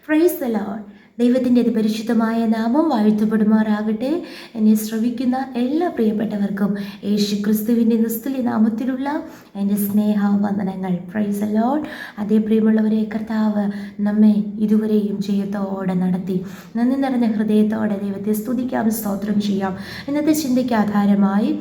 Price the Lord. ദൈവത്തിൻ്റെ പരിശുദ്ധമായ നാമം വാഴ്ത്തപ്പെടുമാറാകട്ടെ. എന്നെ ശ്രവിക്കുന്ന എല്ലാ പ്രിയപ്പെട്ടവർക്കും യേശു ക്രിസ്തുവിൻ്റെ നിസ്തുല്യ നാമത്തിലുള്ള എൻ്റെ സ്നേഹവന്ദനങ്ങൾ. Price the Lord. അതേ പ്രിയമുള്ളവരെ, കർത്താവ് നമ്മെ ഇതുവരെയും ജയത്തോടെ നടത്തി. നന്ദി നിറഞ്ഞ ഹൃദയത്തോടെ ദൈവത്തെ സ്തുതിക്കാം, സ്തോത്രം ചെയ്യാം. ഇന്നത്തെ ചിന്തയ്ക്ക് ആധാരമായി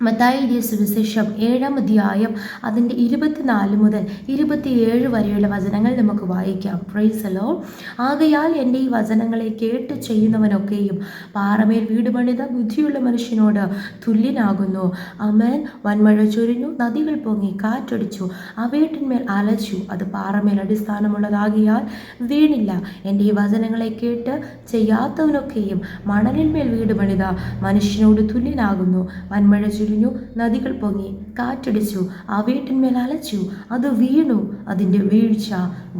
മത്തായി എഴുതിയ സുവിശേഷം 7-ാം അധ്യായം അതിൻ്റെ 24 മുതൽ 27 വരെയുള്ള വചനങ്ങൾ നമുക്ക് വായിക്കാം. Price the Lord. ആകയാൽ എൻ്റെ ഈ വചനങ്ങളെ കേട്ട് ചെയ്യുന്നവനൊക്കെയും പാറമേൽ വീട് പണിത ബുദ്ധിയുള്ള മനുഷ്യനോട് തുല്യനാകുന്നു. ആമേൻ. വൻമഴ ചൊരിഞ്ഞു, നദികൾ പൊങ്ങി, കാറ്റടിച്ചു, ആ വീട്ടിന്മേൽ അലച്ചു. അത് പാറമേൽ അടിസ്ഥാനമുള്ളതാകിയാൽ വീണില്ല. എൻ്റെ ഈ വചനങ്ങളെ കേട്ട് ചെയ്യാത്തവനൊക്കെയും മണലിന്മേൽ വീട് പണിത മനുഷ്യനോട് തുല്യനാകുന്നു. വൻമഴ നദികൾ പൊങ്ങി, കാറ്റടിച്ചു, ആ വീട്ടിന്മേൽ അലച്ചു. അത് വീണു, അതിൻ്റെ വീഴ്ച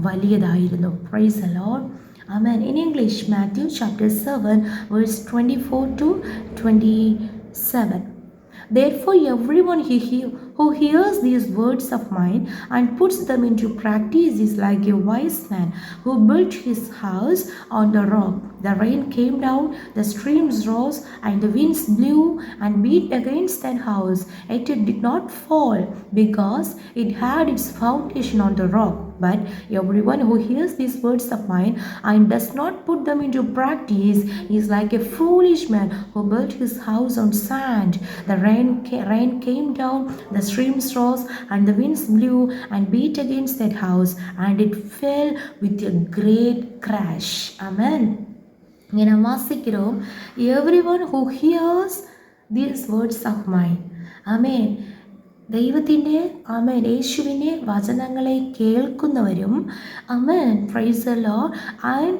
വലിയതായിരുന്നു. Praise the lord. Amen. In English, Matthew chapter 7 verse 24 to 27. Therefore, everyone who hears these words of mine and puts them into practice is like a wise man who built his house on the rock. The rain came down, the streams rose, and the winds blew and beat against that house. Yet it did not fall, because it had its foundation on the rock. But everyone who hears these words of mine and does not put them into practice is like a foolish man who built his house on sand. The rain came down, the streams rose, and the winds blew and beat against that house, and it fell with a great crash. Amen. ഇങ്ങനെ വാസിக்கிறோம். Everyone who hears these words of mine. ആമേൻ. ദൈവത്തിൻ്റെ amen യേശുവിൻ്റെ വചനങ്ങളെ കേൾക്കുന്നവരും amen praise the lord and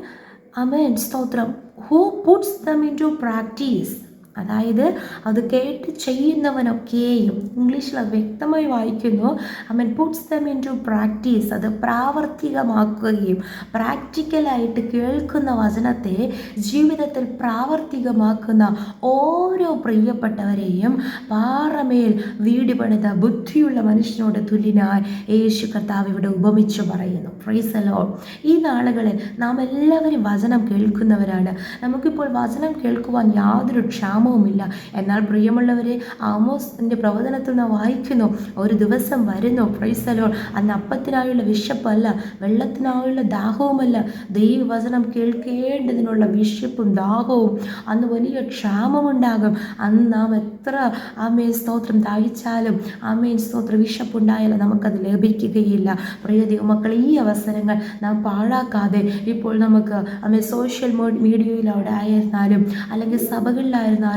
amen സ്തോത്രം who puts them into practice, അതായത് അത് കേട്ട് ചെയ്യുന്നവനൊക്കെയും, ഇംഗ്ലീഷിൽ അത് വ്യക്തമായി വായിക്കുന്നു. Amen puts them into practice, അത് പ്രാവർത്തികമാക്കുകയും പ്രാക്ടിക്കലായിട്ട് കേൾക്കുന്ന വചനത്തെ ജീവിതത്തിൽ പ്രാവർത്തികമാക്കുന്ന ഓരോ പ്രിയപ്പെട്ടവരെയും പാറമേൽ വീട് പണിത ബുദ്ധിയുള്ള മനുഷ്യനോട് തുല്യനായി യേശു കർത്താവ് ഇവിടെ ഉപമിച്ചു പറയുന്നു. Price the Lord. ഈ നാളുകളിൽ നാം എല്ലാവരും വചനം കേൾക്കുന്നവരാണ്. നമുക്കിപ്പോൾ വചനം കേൾക്കുവാൻ യാതൊരു ക്ഷാമവുമില്ല. എന്നാൽ പ്രിയമുള്ളവരെ, ആമോസിൻ്റെ പ്രവചനത്തിൽ നാം വായിക്കുന്നു, ഒരു ദിവസം വരുന്നു പ്രൈസ് ദി ലോർഡ്, അന്ന് അപ്പത്തിനായുള്ള വിശപ്പല്ല, വെള്ളത്തിനായുള്ള ദാഹവുമല്ല, ദൈവവചനം കേൾക്കേണ്ടതിനുള്ള വിശപ്പും ദാഹവും, അന്ന് വലിയ ക്ഷാമമുണ്ടാകും. അന്ന് നാം എത്ര ആമേൻ സ്തോത്രം ദാഹിച്ചാലും ആമേൻ സ്തോത്ര വിശപ്പുണ്ടായാലും നമുക്കത് ലഭിക്കുകയില്ല. പ്രിയ ദൈവമക്കൾ, ഈ അവസരങ്ങൾ നാം പാഴാക്കാതെ ഇപ്പോൾ നമുക്ക് ആമേൻ സോഷ്യൽ മീഡിയയിലൂടെ ആയിരുന്നാലും അല്ലെങ്കിൽ സഭകളിലായിരുന്നാലും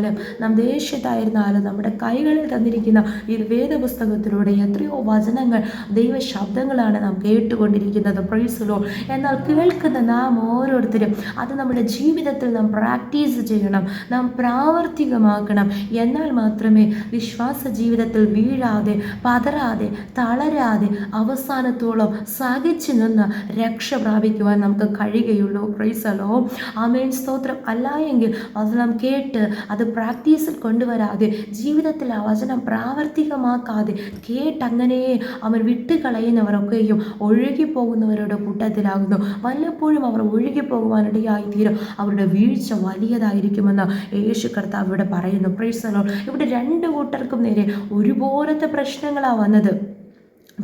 നാം ദേശത്തായിരുന്നാലും നമ്മുടെ കൈകളിൽ തന്നിരിക്കുന്ന ഈ വേദപുസ്തകത്തിലൂടെ എത്രയോ വചനങ്ങൾ, ദൈവശബ്ദങ്ങളാണ് നാം കേട്ടുകൊണ്ടിരിക്കുന്നത്. Price the Lord. എന്നാൽ കേൾക്കുന്ന നാം ഓരോരുത്തരും അത് നമ്മുടെ ജീവിതത്തിൽ നാം പ്രാക്ടീസ് ചെയ്യണം, നാം പ്രാവർത്തികമാക്കണം. എന്നാൽ മാത്രമേ വിശ്വാസ ജീവിതത്തിൽ വീഴാതെ, പതറാതെ, തളരാതെ അവസാനത്തോളം സഹിച്ചു നിന്ന് രക്ഷ പ്രാപിക്കുവാൻ നമുക്ക് കഴിയുകയുള്ളൂ. Price the Lord. ആമേൻ സ്തോത്രം. അല്ല എങ്കിൽ വചനം കേട്ട് അത് പ്രാക്ടീസിൽ കൊണ്ടുവരാതെ, ജീവിതത്തിൽ ആ വചനം പ്രാവർത്തികമാക്കാതെ കേട്ടങ്ങനെ അവർ വിട്ടുകളയുന്നവരൊക്കെയും ഒഴുകിപ്പോകുന്നവരുടെ കൂട്ടത്തിലാകുന്നു. വല്ലപ്പോഴും അവർ ഒഴുകിപ്പോകുവാനിടയായിത്തീരും. അവരുടെ വീഴ്ച വലിയതായിരിക്കുമെന്ന് യേശു കർത്താവ് ഇവിടെ പറയുന്നു. Price the Lord. ഇവിടെ രണ്ട് കൂട്ടർക്കും നേരെ ഒരുപോലത്തെ പ്രശ്നങ്ങളാണ് വന്നത്.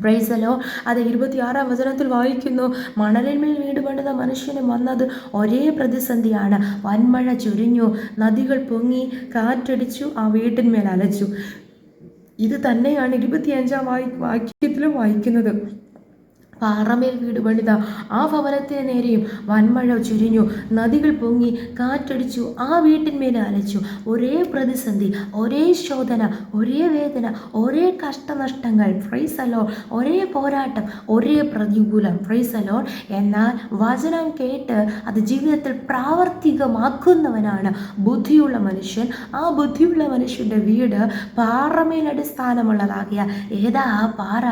Price the Lord. അത് 26-ാം വചനത്തിൽ വായിക്കുന്നു, മണലിന്മേൽ വീട് പണിത മനുഷ്യന് വന്നത് ഒരേ പ്രതിസന്ധിയാണ്. വൻമഴ ചൊരിഞ്ഞു, നദികൾ പൊങ്ങി, കാറ്റടിച്ചു, ആ വീട്ടിന്മേൽ അലച്ചു. ഇത് തന്നെയാണ് 25-ാം വാക്യത്തിലും വായിക്കുന്നത്. പാറമേൽ വീട് പണിത ആ ഭവനത്തിന് നേരെയും വൻമഴ ചുരിഞ്ഞു, നദികൾ പൊങ്ങി, കാറ്റടിച്ചു, ആ വീട്ടിന്മേൽ അലച്ചു. ഒരേ പ്രതിസന്ധി, ഒരേ ശോധന, ഒരേ വേദന, ഒരേ കഷ്ടനഷ്ടങ്ങൾ. Price the Lord. ഒരേ പോരാട്ടം, ഒരേ പ്രതികൂലം. Price the Lord. എന്നാൽ വചനം കേട്ട് അത് ജീവിതത്തിൽ പ്രാവർത്തികമാക്കുന്നവനാണ് ബുദ്ധിയുള്ള മനുഷ്യൻ. ആ ബുദ്ധിയുള്ള മനുഷ്യൻ്റെ വീട് പാറമേൽ അടിസ്ഥാനമുള്ളതാകിയ ഏതാ ആ പാറ?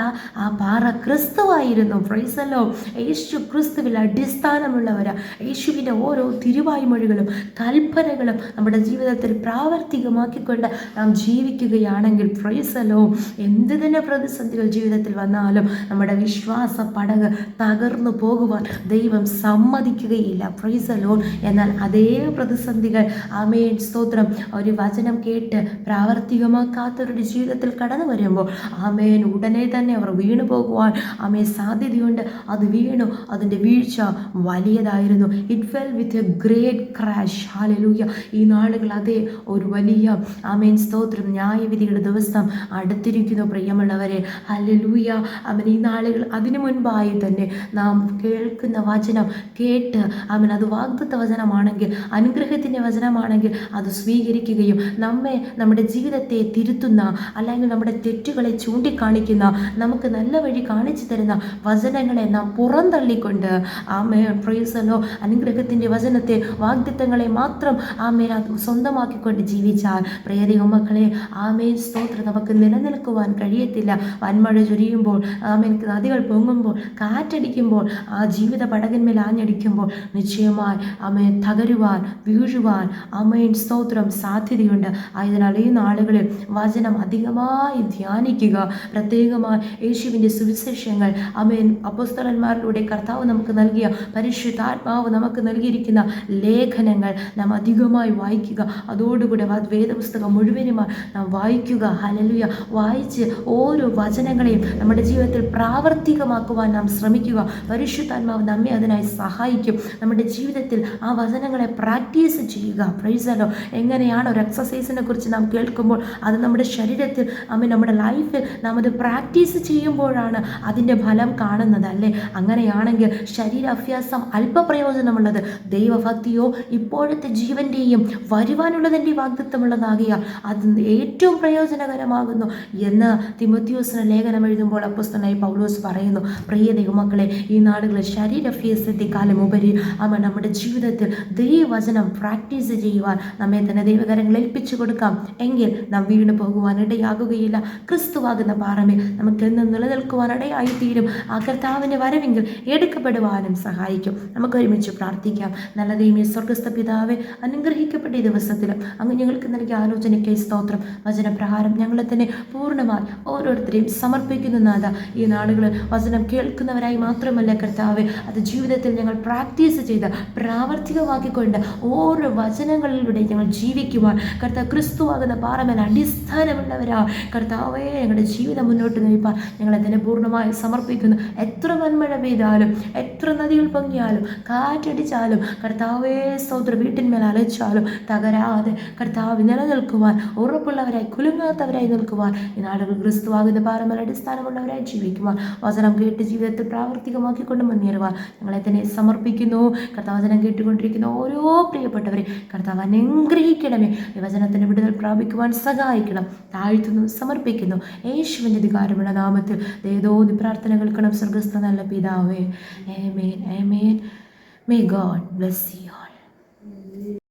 ആ പാറ ക്രിസ്തുവായിരുന്നു. ജീവിതം ഫ്രൈസല്ലോ യേശു ക്രിസ്തുവിൽ അടിസ്ഥാനമുള്ളവരാ. യേശുവിൻ്റെ ഓരോ തിരുവായ്മൊഴികളും കൽപ്പനകളും നമ്മുടെ ജീവിതത്തിൽ പ്രാവർത്തികമാക്കിക്കൊണ്ട് നാം ജീവിക്കുകയാണെങ്കിൽ ഫ്രൈസല്ലോ എന്ത് തന്നെ പ്രതിസന്ധികൾ ജീവിതത്തിൽ വന്നാലും നമ്മുടെ വിശ്വാസ പടക് തകർന്നു പോകുവാൻ ദൈവം സമ്മതിക്കുകയില്ല. ഫ്രൈസല്ലോ എന്നാൽ അതേ പ്രതിസന്ധികൾ ആമേൻ സ്തോത്രം ഒരു വചനം കേട്ട് പ്രാവർത്തികമാക്കാത്തവരുടെ ജീവിതത്തിൽ കടന്നു വരുമ്പോൾ ആമേൻ ഉടനെ തന്നെ അവർ വീണു പോകുവാൻ സാധ്യതയുണ്ട്. അത് വീണു, അതിൻ്റെ വീഴ്ച വലിയതായിരുന്നു. It fell with a great crash. Hallelujah. ഈ നാളുകൾ അതേ ഒരു വലിയ ആമേൻ സ്തോത്രം ന്യായവിധിയുടെ ദിവസം അടുത്തിരിക്കുന്നു പ്രിയമുള്ളവരെ. ഹല്ലേലൂയ. ഈ നാളുകൾ അതിനു മുൻപായി തന്നെ നാം കേൾക്കുന്ന വചനം കേട്ട് അത് വാഗ്ദത്ത വചനമാണെങ്കിൽ, അനുഗ്രഹത്തിൻ്റെ വചനമാണെങ്കിൽ അത് സ്വീകരിക്കുകയും നമ്മുടെ ജീവിതത്തെ തിരുത്തുന്ന അല്ലെങ്കിൽ നമ്മുടെ തെറ്റുകളെ ചൂണ്ടിക്കാണിക്കുന്ന നമുക്ക് നല്ല വഴി കാണിച്ചു തരുന്ന വചനങ്ങളെ നാം പുറന്തള്ളിക്കൊണ്ട് പ്രൈസല്ലോ അനുഗ്രഹത്തിൻ്റെ വചനത്തെ വാഗ്ദത്തങ്ങളെ മാത്രം സ്വന്തമാക്കിക്കൊണ്ട് ജീവിച്ചാൽ പ്രിയ മക്കളെ സ്തോത്രം നമുക്ക് നിലനിൽക്കുവാൻ കഴിയത്തില്ല. വൻമഴ ചൊരിയുമ്പോൾ നദികൾ പൊങ്ങുമ്പോൾ കാറ്റടിക്കുമ്പോൾ ആ ജീവിത പടകന്മേൽ ആഞ്ഞടിക്കുമ്പോൾ നിശ്ചയമായി തകരുവാൻ വീഴുവാൻ സ്തോത്രം സാധ്യതയുണ്ട്. ആയതിനാൽ ഈ നാളുകളിൽ വചനം അധികമായി ധ്യാനിക്കുക. പ്രത്യേകമായി യേശുവിൻ്റെ സുവിശേഷങ്ങൾ അപ്പോസ്തലന്മാരിലൂടെ കർത്താവ് നമുക്ക് നൽകിയ പരിശുദ്ധാത്മാവ് നമുക്ക് നൽകിയിരിക്കുന്ന ലേഖനങ്ങൾ നാം അധികമായി വായിക്കുക. അതോടുകൂടെ വേദപുസ്തകം മുഴുവനുമായി നാം വായിക്കുക. ഹല്ലേലൂയ. വായിച്ച് ഓരോ വചനങ്ങളെയും നമ്മുടെ ജീവിതത്തിൽ പ്രാവർത്തികമാക്കുവാൻ നാം ശ്രമിക്കുക. പരിശുദ്ധാത്മാവ് നമ്മെ അതിനായി സഹായിക്കും. നമ്മുടെ ജീവിതത്തിൽ ആ വചനങ്ങളെ പ്രാക്ടീസ് ചെയ്യുക. പ്രൈസല്ലോ. എങ്ങനെയാണ് ഒരു എക്സസൈസിനെ കുറിച്ച് നാം കേൾക്കുമ്പോൾ അത് നമ്മുടെ ശരീരത്തിൽ നമ്മുടെ ലൈഫിൽ നാം അത് പ്രാക്ടീസ് ചെയ്യുമ്പോഴാണ് അതിൻ്റെ ഫലം കാണുന്നത് അല്ലേ? അങ്ങനെയാണെങ്കിൽ ശരീരാഭ്യാസം അല്പപ്രയോജനമുള്ളത്, ദൈവഭക്തിയോ ഇപ്പോഴത്തെ ജീവൻ്റെയും വരുവാനുള്ളതിൻ്റെ വാഗ്ദത്തമുള്ളതാകിയാൽ അത് ഏറ്റവും പ്രയോജനകരമാകുന്നു എന്ന് തിമോഥെയോസിന് ലേഖനം എഴുതുമ്പോൾ അപ്പോസ്തലനായ പൗലോസ് പറയുന്നു. പ്രിയ ദൈവമക്കളെ, ഈ നാടുകളിൽ ശരീരാഭ്യാസത്തെക്കാളും ഉപരി നമ്മുടെ ജീവിതത്തിൽ ദൈവവചനം പ്രാക്ടീസ് ചെയ്യുവാൻ നമ്മെ തന്നെ ദൈവകരങ്ങൾ ഏൽപ്പിച്ചു കൊടുക്കാം. എങ്കിൽ നാം വീണു പോകുവാൻ ഇടയാകുകയില്ല. ക്രിസ്തുവാകുന്ന പാറമേൽ നമുക്കെന്നും നിലനിൽക്കുവാൻ ഇടയായിത്തീരും. ആ കർത്താവിൻ്റെ വരവെങ്കിൽ എടുക്കപ്പെടുവാനും സഹായിക്കും. നമുക്ക് ഒരുമിച്ച് പ്രാർത്ഥിക്കാം. നല്ല ദൈവമേ, സ്വർഗ്ഗസ്ഥ പിതാവേ, അനുഗ്രഹിക്കപ്പെട്ട ഈ ദിവസത്തിലും അങ്ങ് ഞങ്ങൾക്ക് നൽകിയ ആലോചനയ്ക്കായി സ്തോത്രം. വചനപ്രകാരം ഞങ്ങളെ തന്നെ പൂർണ്ണമായി ഓരോരുത്തരെയും സമർപ്പിക്കുന്ന നാഥ, ഈ നാളുകളിൽ വചനം കേൾക്കുന്നവരായി മാത്രമല്ല കർത്താവേ, അത് ജീവിതത്തിൽ ഞങ്ങൾ പ്രാക്ടീസ് ചെയ്ത് പ്രാവർത്തികമാക്കിക്കൊണ്ട് ഓരോ വചനങ്ങളിലൂടെ ഞങ്ങൾ ജീവിക്കുവാൻ കർത്താവ് ക്രിസ്തുവാകുന്ന പാറമേൽ അടിസ്ഥാനമുള്ളവരാ കർത്താവേ, ഞങ്ങളുടെ ജീവിതം മുന്നോട്ട് നയിപ്പാൻ ഞങ്ങളെ തന്നെ പൂർണ്ണമായി സമർപ്പിക്കുന്നു. എത്ര വൻമഴ പെയ്താലും, എത്ര നദികൾ പൊങ്ങിയാലും, കാറ്റടിച്ചാലും, കർത്താവേ സ്തോത്രം വീട്ടിന്മേൽ അലച്ചാലും തകരാതെ കർത്താവ് നിലനിൽക്കുവാൻ ഉറപ്പുള്ളവരായി, കുലുങ്ങാത്തവരായി നിൽക്കുവാൻ ഈ നാടുകൾ ക്രിസ്തുവാകുന്ന പാറമേൽ അടിസ്ഥാനമുള്ളവരായി ജീവിക്കുവാൻ വചനം കേട്ട് ജീവിതത്തിൽ പ്രാവർത്തികമാക്കിക്കൊണ്ട് മുന്നേറുവാൻ ഞങ്ങളെ തന്നെ സമർപ്പിക്കുന്നു. കർത്താവചനം കേട്ടുകൊണ്ടിരിക്കുന്ന ഓരോ പ്രിയപ്പെട്ടവരെ കർത്താവ് അനുഗ്രഹിക്കണമേ. ഈ വചനത്തിന് വിടുതൽ പ്രാപിക്കുവാൻ സഹായിക്കണം. താഴ്ത്തുന്നു, സമർപ്പിക്കുന്നു. യേശുവിൻ്റെ അധികാരമുള്ള നാമത്തിൽ ദയതോന്നി പ്രാർത്ഥന കേൾക്കണം സ്വർഗ്ഗസ്ഥ നല്ല പിതാവേ. ആമേൻ, ആമേൻ. May God bless you all.